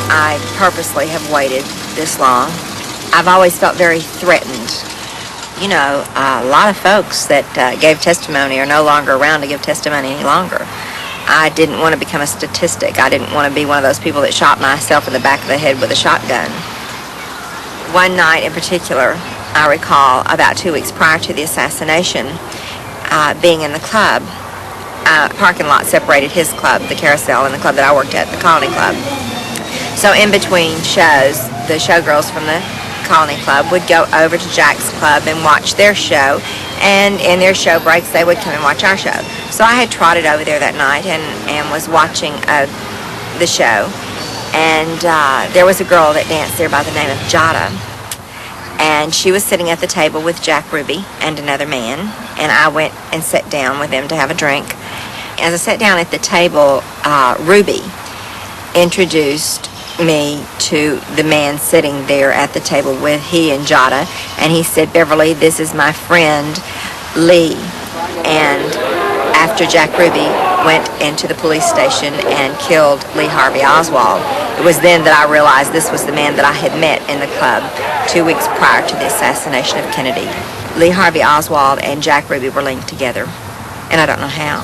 I purposely have waited this long. I've always felt very threatened. You know, a lot of folks that gave testimony are no longer around to give testimony any longer. I didn't want to become a statistic. I didn't want to be one of those people that shot myself in the back of the head with a shotgun. One night in particular, I recall about 2 weeks prior to the assassination, being in the club. Parking lot separated his club, the Carousel, and the club that I worked at, the Colony Club. So in between shows, the showgirls from the Colony Club would go over to Jack's club and watch their show, and in their show breaks they would come and watch our show. So I had trotted over there that night and was watching the show, and there was a girl that danced there by the name of Jada, and she was sitting at the table with Jack Ruby and another man, and I went and sat down with them to have a drink. As I sat down at the table, Ruby introduced me to the man sitting there at the table with he and Jada, and he said, "Beverly, this is my friend Lee." And after Jack Ruby went into the police station and killed Lee Harvey Oswald, it was then that I realized this was the man that I had met in the club 2 weeks prior to the assassination of Kennedy. Lee Harvey Oswald and Jack Ruby were linked together, and I don't know how,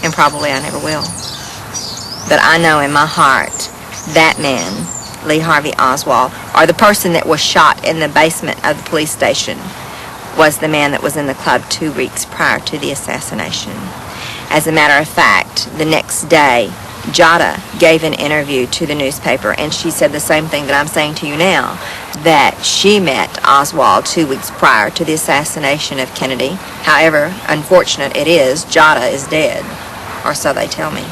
and probably I never will. But I know in my heart that man, Lee Harvey Oswald, or the person that was shot in the basement of the police station, was the man that was in the club 2 weeks prior to the assassination. As a matter of fact, the next day, Jada gave an interview to the newspaper, and she said the same thing that I'm saying to you now, that she met Oswald 2 weeks prior to the assassination of Kennedy. However, unfortunate it is, Jada is dead, or so they tell me.